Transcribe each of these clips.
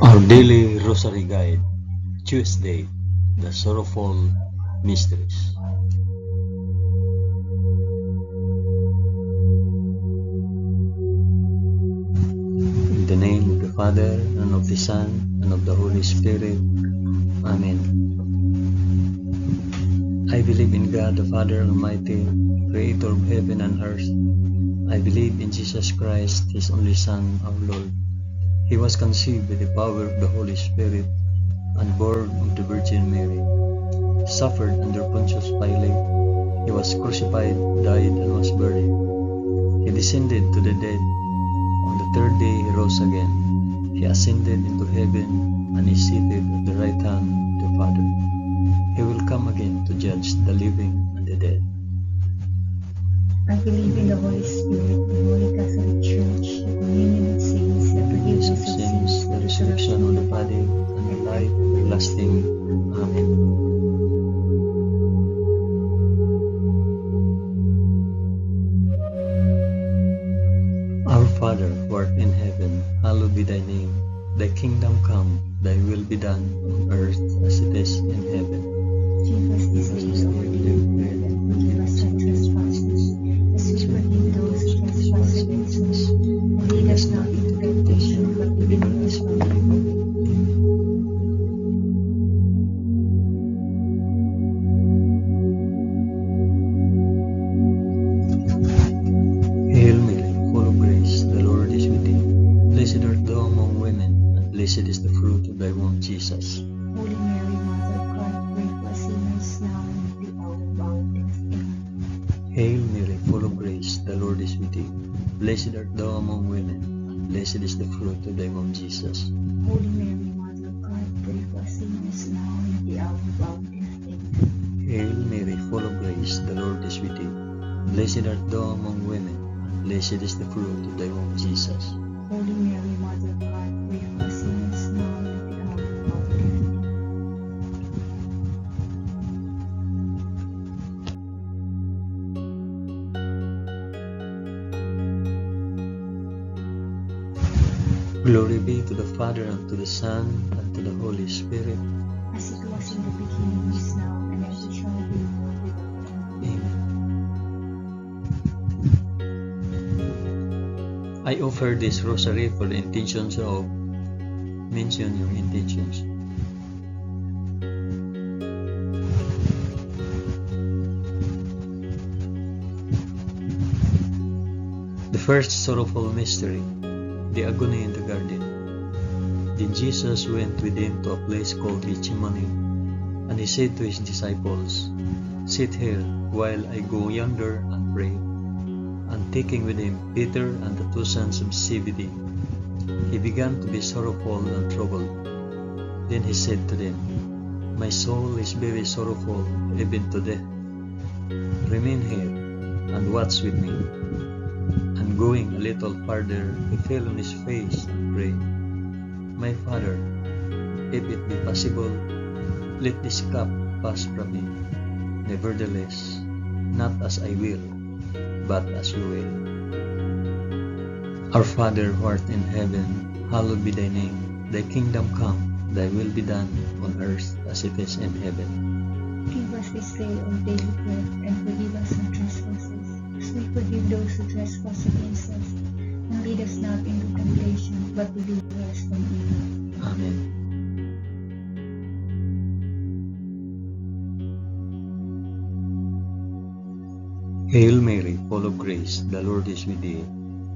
Our Daily Rosary Guide, Tuesday, the Sorrowful Mysteries. In the name of the Father, and of the Son, and of the Holy Spirit. Amen. I believe in God the Father Almighty, Creator of heaven and earth. I believe in Jesus Christ, His only Son, our Lord. He was conceived by the power of the Holy Spirit and born of the Virgin Mary. Suffered under Pontius Pilate. He was crucified, died, and was buried. He descended to the dead. On the third day he rose again. He ascended into heaven and is seated at the right hand of the Father. He will come again to judge the living and the dead. I believe in the Holy Spirit, the Holy Catholic Church, the communion of saints, the forgiveness of sins, the resurrection of the body, and the life everlasting. Amen. Our Father, who art in heaven, hallowed be thy name. Thy kingdom come, thy will be done on earth as it is in heaven. Give us this day our daily bread, and forgive us our trespasses, as we forgive those who trespass against us. And lead us not into temptation, but deliver us from evil. Hail Mary, full of grace, the Lord is with thee. Blessed art thou among women, and blessed is the fruit of thy womb, Jesus. Holy Mary, Mother of God, pray for us sinners now and at the hour of our death. Amen. Hail Mary, full of grace, the Lord is with thee. Blessed art thou among women, and blessed is the fruit of thy womb, Jesus. Holy Mary, Mother of God, pray for us sinners now and at the hour of our death. Amen. Hail Mary, full of grace, the Lord is with thee. Blessed art thou among women, and blessed is the fruit of thy womb, Jesus. Holy Mary, Mother of God, pray for us sinners now and at the hour of our death. Amen. Glory be to the Father, and to the Son, and to the Holy Spirit. As it was in the beginning, is now, and ever shall be, world without end. Amen. I offer this rosary for the intentions of. Mention your intentions. The first sorrowful mystery, the agony in the garden. Then Jesus went with him to a place called Gethsemane, and he said to his disciples, "Sit here while I go yonder and pray." And taking with him Peter and the two sons of Zebedee, he began to be sorrowful and troubled. Then he said to them, "My soul is very sorrowful, even to death. Remain here and watch with me." And going a little farther, he fell on his face and prayed, "My Father, if it be possible, let this cup pass from me. Nevertheless, not as I will, but as you will." Our Father, who art in heaven, hallowed be thy name. Thy kingdom come, thy will be done on earth as it is in heaven. Give us this day our daily bread, and forgive us our trespasses, as we forgive those who trespass against us. And lead us not into temptation, but deliver us from evil. Amen. Hail Mary, full of grace, the Lord is with thee.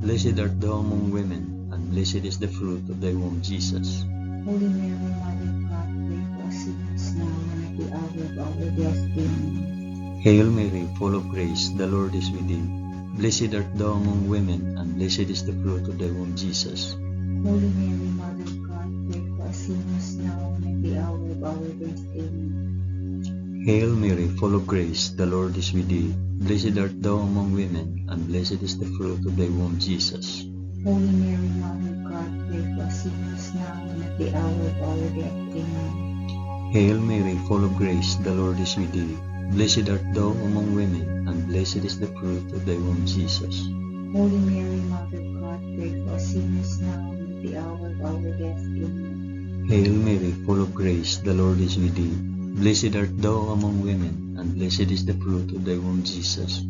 Blessed art thou among women, and blessed is the fruit of thy womb, Jesus. Holy Mary, Mother of God, pray for us sinners now and at the hour of our death. Amen. Hail Mary, full of grace, the Lord is with thee. Blessed art thou among women, and blessed is the fruit of thy womb, Jesus. Holy Mary, Mother of God, pray for us sinners now and at the hour of our death. Amen. Hail Mary, full of grace, the Lord is with thee. Blessed art thou among women, and blessed is the fruit of thy womb, Jesus. Holy Mary, Mother of God, pray for us sinners now and at the hour of our death. Amen. Hail Mary, full of grace, the Lord is with thee. Blessed art thou among women, and blessed is the fruit of thy womb, Jesus. Holy Mary, Mother of God, pray for us sinners now and at the hour of our death. Amen. Hail Mary, full of grace, the Lord is with thee. Blessed art thou among women, and blessed is the fruit of thy womb, Jesus.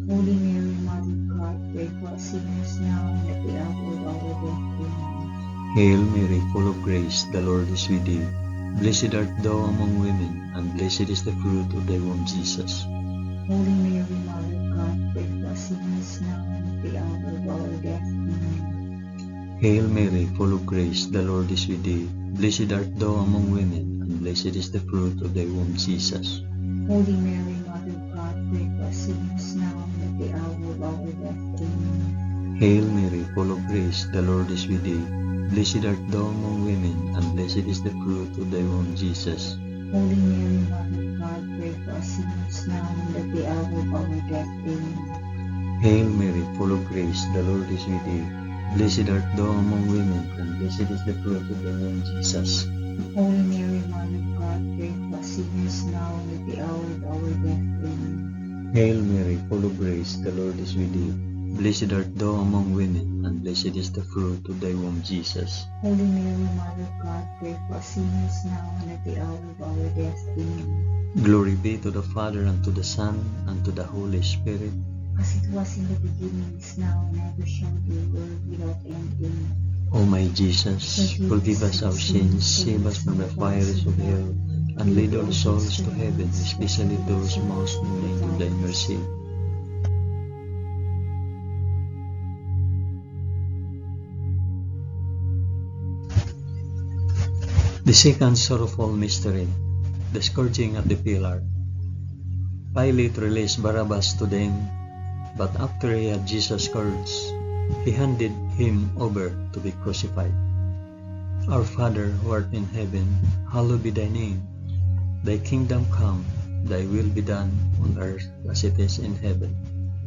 Holy Mary, Mother of God, pray for us sinners now and at the hour of our death. Amen. Hail Mary, full of grace, the Lord is with thee. Blessed art thou among women, and blessed is the fruit of thy womb, Jesus. Holy Mary, Mother of God, pray for us sinners now and at the hour of our death. Amen. Hail Mary, full of grace, the Lord is with thee. Blessed art thou among women, and blessed is the fruit of thy womb, Jesus. Holy Mary, Mother of God, pray for us sinners now and at the hour of our death. Amen. Hail Mary, full of grace, the Lord is with thee. Blessed art thou among women, and blessed is the fruit of thy womb, Jesus. Holy Mary, Mother of God, pray for us sinners now and at the hour of our death. Amen. Hail Mary, full of grace, the Lord is with thee. Blessed art thou among women, and blessed is the fruit of thy womb, Jesus. Holy Mary, Mother of God, pray for us sinners now and at the hour of our death. Amen. Hail Mary, full of grace, the Lord is with thee. Blessed art thou among women, and blessed is the fruit of thy womb, Jesus. Holy Mary, Mother of God, pray for us sinners now and at the hour of our death. Amen. Glory be to the Father, and to the Son, and to the Holy Spirit. As it was in the beginning, is now, and ever shall be, world without end. Amen. O my Jesus, forgive us our sins, save us from the fires of hell, and lead all souls to heaven, especially those most in need of thy mercy. The second sorrowful mystery, the scourging at the pillar. Pilate released Barabbas to them, but after he had Jesus scourged, he handed him over to be crucified. Our Father, who art in heaven, hallowed be thy name. Thy kingdom come, thy will be done on earth as it is in heaven.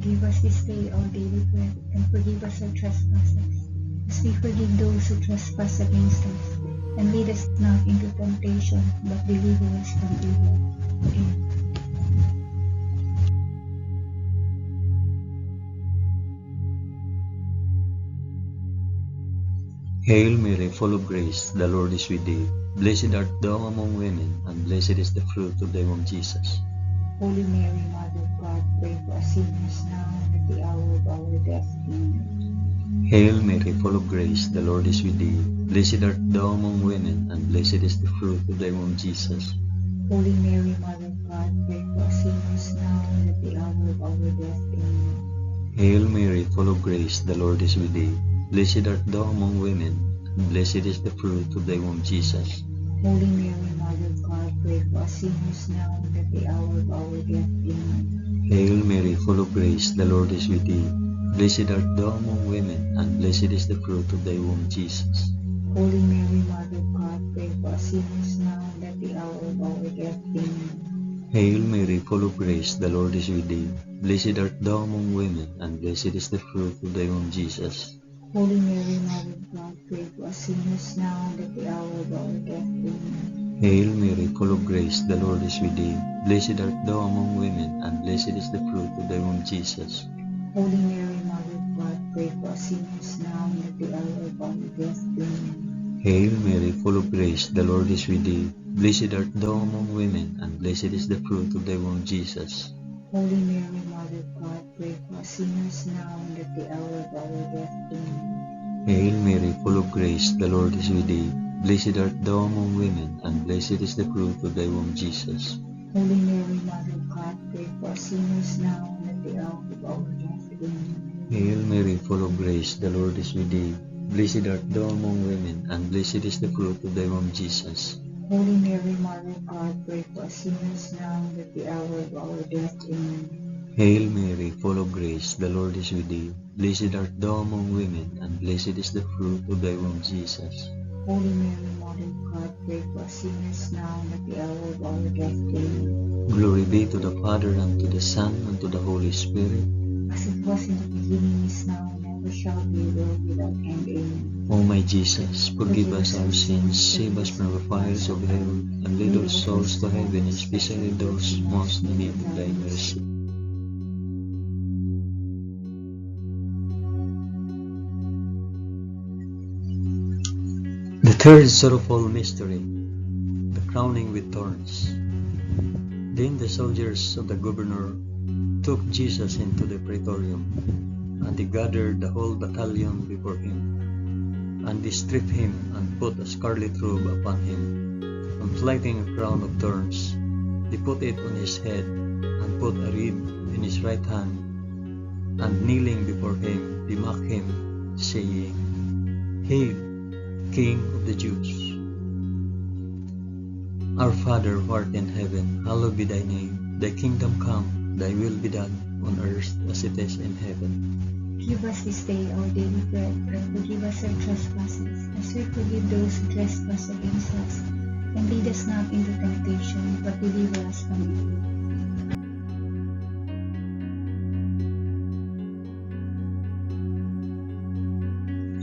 Give us this day our daily bread, and forgive us our trespasses, as we forgive those who trespass against us. And lead us not into temptation, but deliver us from evil. Amen. Hail Mary, full of grace, the Lord is with thee. Blessed art thou among women, and blessed is the fruit of thy womb, Jesus. Holy Mary, Mother of God, pray for us sinners now and at the hour of our death. Amen. Hail Mary, full of grace, the Lord is with thee. Blessed art thou among women, and blessed is the fruit of thy womb, Jesus. Holy Mary, Mother of God, pray for us sinners now and at the hour of our death. Amen. Hail Mary, full of grace, the Lord is with thee. Blessed art thou among women, and blessed is the fruit of thy womb, Jesus. Holy Mary, Mother of God, pray for us sinners now and at the hour of our death. Amen. Hail Mary, full of grace, the Lord is with thee. Blessed art thou among women, and blessed is the fruit of thy womb, Jesus. Holy Mary, Mother of God, pray for us sinners now and at the hour of our death. Amen. Hail Mary, full of grace, the Lord is with thee. Blessed art thou among women, and blessed is the fruit of thy womb, Jesus. Holy Mary, Mother of God, pray for us sinners now and at the hour of our death. Amen. Hail Mary, full of grace, the Lord is with thee. Blessed art thou among women, and blessed is the fruit of thy womb, Jesus. Holy Mary, Mother of God, pray for us sinners now and at the hour of our death. Amen. Hail Mary, full of grace, the Lord is with thee. Blessed art thou among women, and blessed is the fruit of thy womb, Jesus. Holy Mary, Mother of God, pray for us sinners now and at the hour of our death. Amen. Hail Mary, full of grace, the Lord is with thee. Blessed art thou among women, and blessed is the fruit of thy womb, Jesus. Holy Mary, Mother of God, pray for us sinners now and at the hour of our death. Amen. Hail Mary, full of grace, the Lord is with thee. Blessed art thou among women, and blessed is the fruit of thy womb, Jesus. Holy Mary, Mother of God, pray for us sinners now and at the hour of our death. Amen. Hail Mary, full of grace, the Lord is with thee. Blessed art thou among women, and blessed is the fruit of thy womb, Jesus. Holy Mary, Mother of God, pray for us sinners now and at the hour of our death. Amen. Glory be to the Father, and to the Son, and to the Holy Spirit. As it was in the beginning, is now, and ever shall be, world without end. Amen. O my Jesus, forgive us our sins, save us from the fires of hell, and lead all souls to heaven, especially those most in need of thy mercy. The Third sorrowful mystery, the crowning with thorns. Then the soldiers of the governor took Jesus into the praetorium, and they gathered the whole battalion before him. And they stripped him and put a scarlet robe upon him, and lighting a crown of thorns, they put it on his head, and put a reed in his right hand. And kneeling before him, they mocked him, saying, Hail, King of the Jews! Our Father who art in heaven, hallowed be thy name. Thy kingdom come, thy will be done, on earth as it is in heaven. Give us this day our daily bread, and forgive us our trespasses, as we forgive those who trespass against us. And lead us not into temptation, but deliver us from evil.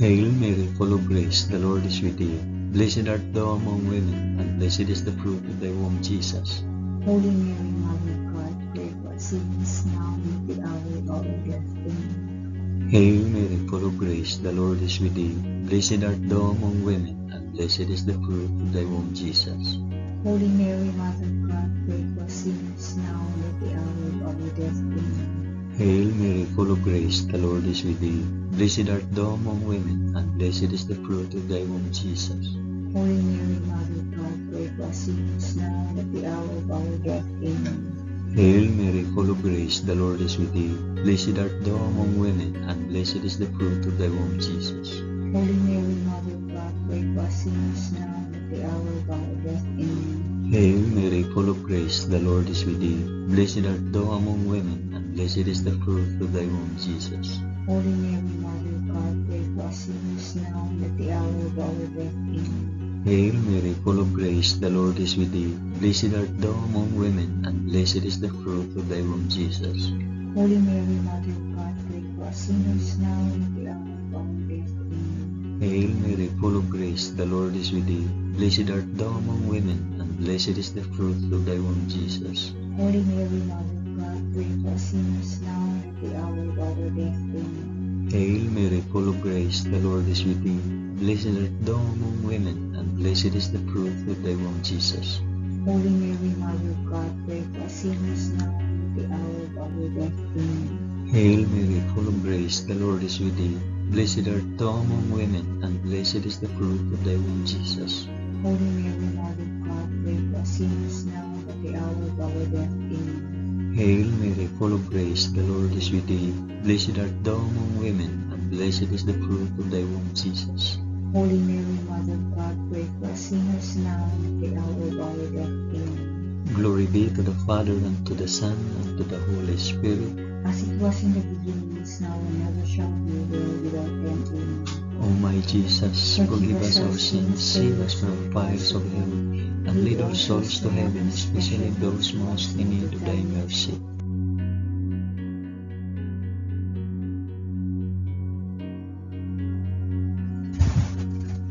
Hail Mary, full of grace, the Lord is with thee. Blessed art thou among women, and blessed is the fruit of thy womb, Jesus. Holy Mary, Mother of God, pray for us sinners now and at the hour of our death. Amen. Hail Mary, full of grace, the Lord is with thee. Blessed art thou among women, and blessed is the fruit of thy womb, Jesus. Holy Mary, Mother of God, pray for us sinners now and at the hour of our death. Amen. Hail Mary, full of grace, the Lord is with thee. Blessed art thou among women, and blessed is the fruit of thy womb, Jesus. Holy Mary, Mother of God, pray for us sinners now and at the hour of our death. Amen. Hail Mary, full of grace, the Lord is with thee. Blessed art thou among women, and blessed is the fruit of thy womb, Jesus. Holy Mary, Mother of God, pray for us sinners now and at the hour of our death. Amen. Hail Mary, full of grace, the Lord is with thee. Blessed art thou among women, and blessed is the fruit of thy womb, Jesus. Holy Mary, Mother of God, pray for us sinners now and at the hour of our death. Amen. Hail Mary, full of grace, the Lord is with thee. Blessed art thou among women, and blessed is the fruit of thy womb, Jesus. Holy Mary, Mother of God, pray for us sinners now and at the hour of our death. Amen. Hail Mary, full of grace, the Lord is with thee. Blessed art thou among women, and blessed is the fruit of thy womb, Jesus. Holy Mary, Mother of God, pray for us sinners now and at the hour of our death. Amen. Hail Mary, full of grace, the Lord is with thee. Blessed art thou among women, and blessed is the fruit of thy womb, Jesus. Holy Mary, Mother of God, pray for us sinners now and at the hour of our death. Amen. Hail Mary, full of grace, the Lord is with thee. Blessed art thou among women, and blessed is the fruit of thy womb, Jesus. Holy Mary, Mother of God, pray for us sinners now and at the hour of our death. Amen. Hail Mary, full of grace, the Lord is with thee. Blessed art thou among women, and blessed is the fruit of thy womb, Jesus. Holy Mary, Mother of God, pray for us sinners now and at the hour of our death. Amen. Glory be to the Father, and to the Son, and to the Holy Spirit. As it was in the beginning, is now, and ever shall be, world without end. Amen. O my Jesus, forgive us our sins, save us from the fires of hell, and lead all souls to heaven, especially those most in need of thy mercy.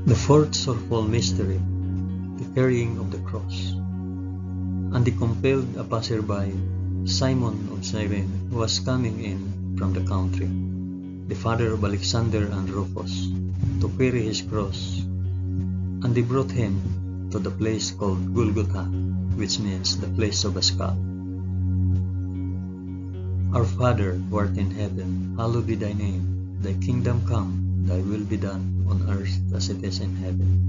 The fourth sorrowful mystery, the carrying of the cross. And they compelled a passerby, Simon of Cyrene, who was coming in from the country, the father of Alexander and Rufus, to carry his cross. And they brought him to the place called Golgotha, which means the place of a skull. Our Father, who art in heaven, hallowed be thy name. Thy kingdom come, thy will be done, on earth as it is in heaven.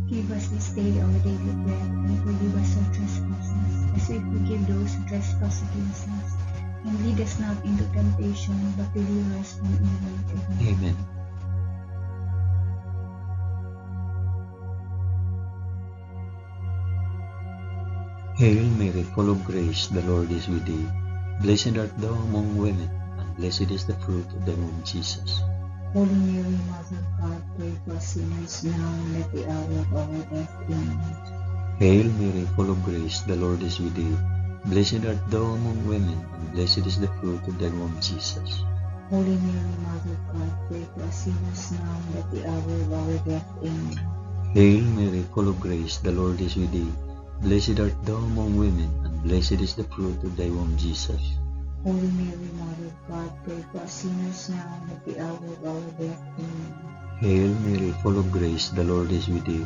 Give us this day our daily bread, and forgive us our trespasses, as we forgive those who trespass against us. And lead us not into temptation, but deliver us from evil. Amen. Amen. Hail Mary, full of grace, the Lord is with thee. Blessed art thou among women, and blessed is the fruit of thy womb, Jesus. Holy Mary, Mother of God, pray for us sinners now and at the hour of our death. Amen. Hail Mary, full of grace, the Lord is with thee. Blessed art thou among women, and blessed is the fruit of thy womb, Jesus. Holy Mary, Mother of God, pray for us sinners now and at the hour of our death. Amen. Hail Mary, full of grace, the Lord is with thee. Blessed art thou among women, and blessed is the fruit of thy womb, Jesus. Holy Mary, Mother of God, pray for us sinners now and at the hour of our death. Amen. Hail Mary, full of grace, the Lord is with thee.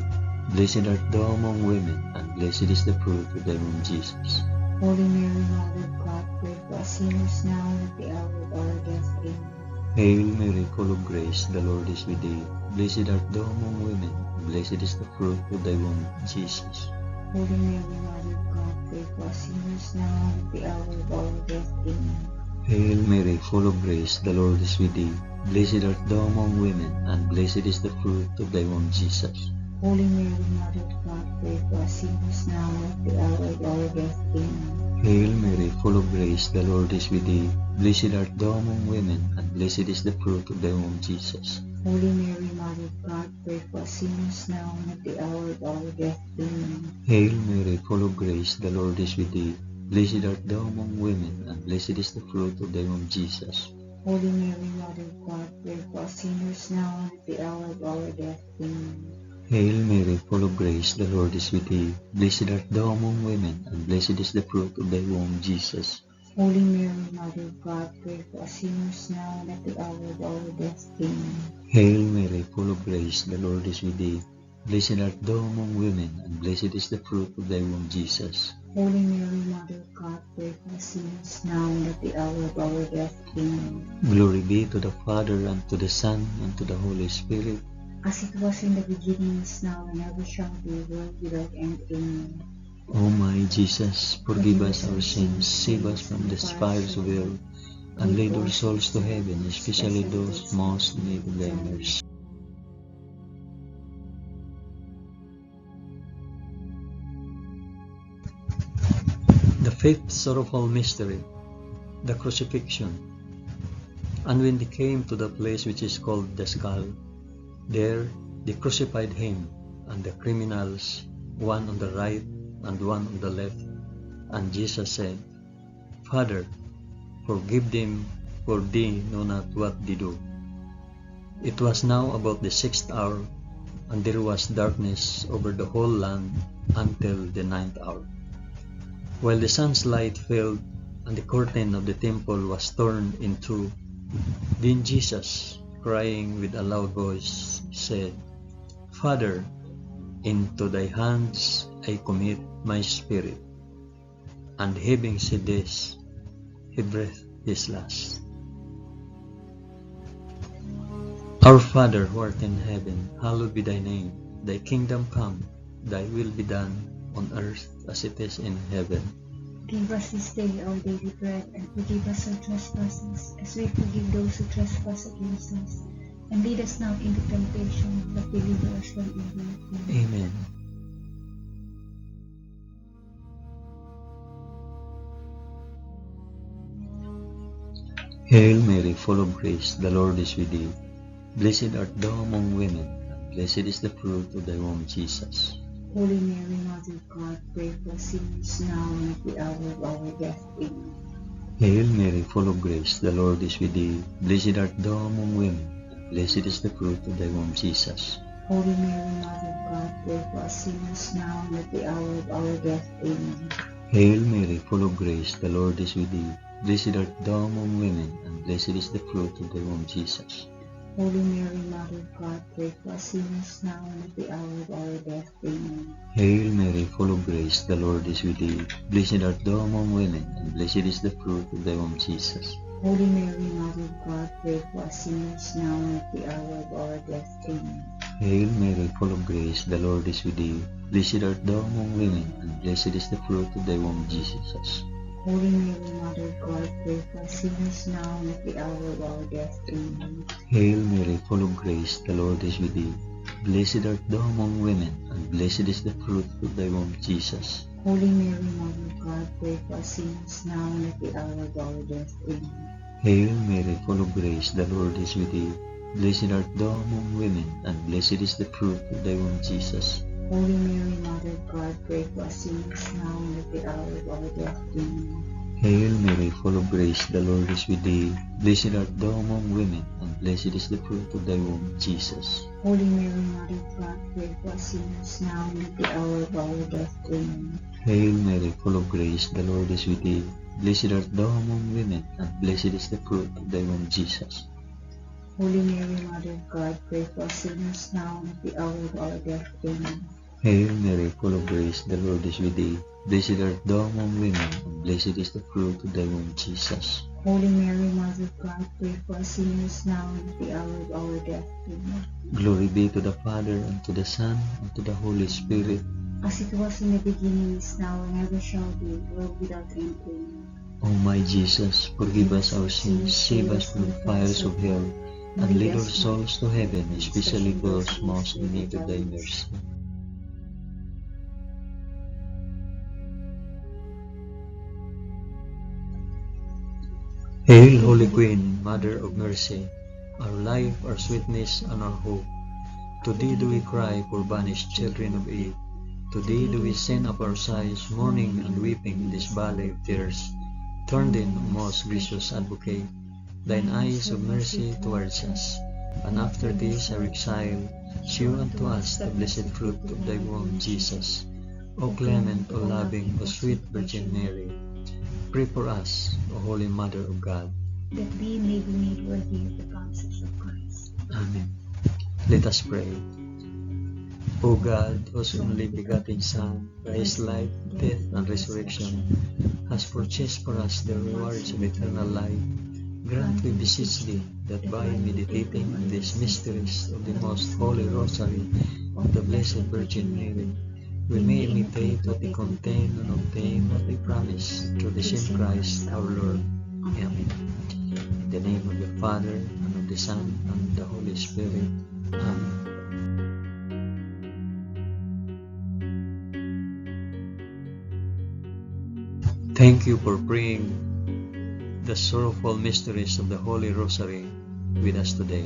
Blessed art thou among women, and blessed is the fruit of thy womb, Jesus. Holy Mary, Mother of God, pray for us sinners now and at the hour of our death. Amen. Hail Mary, full of grace, the Lord is with thee. Blessed art thou among women, and blessed is the fruit of thy womb, Jesus. Holy Mary, Mother of God, pray for us sinners now and at the hour of our death. Amen. Hail Mary, full of grace, the Lord is with thee. Blessed art thou among women, and blessed is the fruit of thy womb, Jesus. Holy Mary, Mother of God, pray for us sinners now and at the hour of our death. Amen. Hail Mary, full of grace, the Lord is with thee. Blessed art thou among women, and blessed is the fruit of thy womb, Jesus. Holy Mary, Mother of God, pray for us sinners now and at the hour of our death. Amen. Hail Mary, full of grace, the Lord is with thee. Blessed art thou among women, and blessed is the fruit of thy womb, Jesus. Holy Mary, Mother of God, pray for us sinners now and at the hour of our death. Amen. Hail Mary, full of grace, the Lord is with thee. Blessed art thou among women, and blessed is the fruit of thy womb, Jesus. Holy Mary, Mother of God, pray for us sinners now and at the hour of our death. Amen. Hail Mary, full of grace, the Lord is with thee. Blessed art thou among women, and blessed is the fruit of thy womb, Jesus. Holy Mary, Mother of God, pray for us sinners now and at the hour of our death. Amen. Glory be to the Father, and to the Son, and to the Holy Spirit. As it was in the beginning, is now, and ever shall be, world without end. Amen. O my Jesus, forgive us our sins, save us from the fires of hell, and lead our souls to heaven, especially those most in need of thy mercy. The fifth sorrowful mystery, the crucifixion. And when they came to the place which is called the Skull, there they crucified him and the criminals, one on the right and one on the left. And Jesus said, Father, forgive them, for they know not what they do. It was now about the 6th hour, and there was darkness over the whole land until the 9th hour. While the sun's light failed, and the curtain of the temple was torn in two, then Jesus, crying with a loud voice, said, Father, into thy hands I commit my spirit. And having said this, he breathed his last. Our Father who art in heaven, hallowed be thy name. Thy kingdom come, thy will be done, on earth as it is in heaven. Give us this day our daily bread, and forgive us our trespasses, as we forgive those who trespass against us. And lead us not into temptation, but deliver us from evil. Amen. Hail Mary, full of grace, the Lord is with thee. Blessed art thou among women, and blessed is the fruit of thy womb, Jesus. Holy Mary, Mother of God, pray for us sinners now and at the hour of our death. Amen. Hail Mary, full of grace, the Lord is with thee. Blessed art thou among women, and blessed is the fruit of thy womb, Jesus. Holy Mary, Mother of God, pray for us sinners now and at the hour of our death. Amen. Hail Mary, full of grace, the Lord is with thee. Blessed art thou among women, and blessed is the fruit of thy womb, Jesus. Holy Mary, Mother of God, pray for us sinners now and at the hour of our death. Amen. Hail Mary, full of grace, the Lord is with thee. Blessed art thou among women, and blessed is the fruit of thy womb, Jesus. Holy Mary, Mother of God, pray for us sinners now and at the hour of our death. Amen. Hail Mary, full of grace, the Lord is with thee. Blessed art thou among women, and blessed is the fruit of thy womb, Jesus. Holy Mary, Mother of God, pray for us sinners now and at the hour of our death. Amen. Hail Mary, full of grace, the Lord is with thee. Blessed art thou among women, and blessed is the fruit of thy womb, Jesus. Holy Mary, Mother of God, pray for us sinners now and at the hour of our death. Amen. Hail Mary, full of grace, the Lord is with thee. Blessed art thou among women, and blessed is the fruit of thy womb, Jesus. Holy Mary, Mother of God, pray for us sinners now and at the hour of our death. Amen. Hail Mary, full of grace, the Lord is with thee. Blessed art thou among women, and blessed is the fruit of thy womb, Jesus. Holy Mary, Mother of God, pray for us sinners now and at the hour of our death. Amen. Hail Mary, full of grace, the Lord is with thee. Blessed art thou among women, and blessed is the fruit of thy womb, Jesus. Holy Mary, Mother of God, pray for us sinners now and at the hour of our death. Amen. Hail Mary, full of grace, the Lord is with thee. Blessed art thou among women, and blessed is the fruit of thy womb, Jesus. Holy Mary, Mother of God, pray for us sinners now and at the hour of our death. Amen. Glory be to the Father, and to the Son, and to the Holy Spirit. As it was in the beginning, is now, and ever shall be, world without end. Amen. O my Jesus, forgive us our sins, save us from the fires of hell, and lead our souls to heaven, especially those most in need of thy mercy. Hail, Holy Queen, Mother of Mercy, our life, our sweetness, and our hope. To thee do we cry, poor banished children of Eve. To thee do we send up our sighs, mourning and weeping in this valley of tears. Turn then, O most gracious Advocate, thine eyes of mercy towards us, and after this our exile, shew unto us the blessed fruit of thy womb, Jesus. O clement, O loving, O sweet Virgin Mary, pray for us, O Holy Mother of God, that we may be made worthy of the promises of Christ. Amen. Let us pray. O God, whose only begotten Son, by his life, death, and resurrection, has purchased for us the rewards of eternal life, grant, we beseech thee, that by meditating on these mysteries of the most holy Rosary of the Blessed Virgin Mary, we may imitate what they contain and obtain what they promise, through the same Christ our Lord. Amen. In the name of the Father, and of the Son, and of the Holy Spirit. Amen. Thank you for praying the sorrowful mysteries of the Holy Rosary with us today.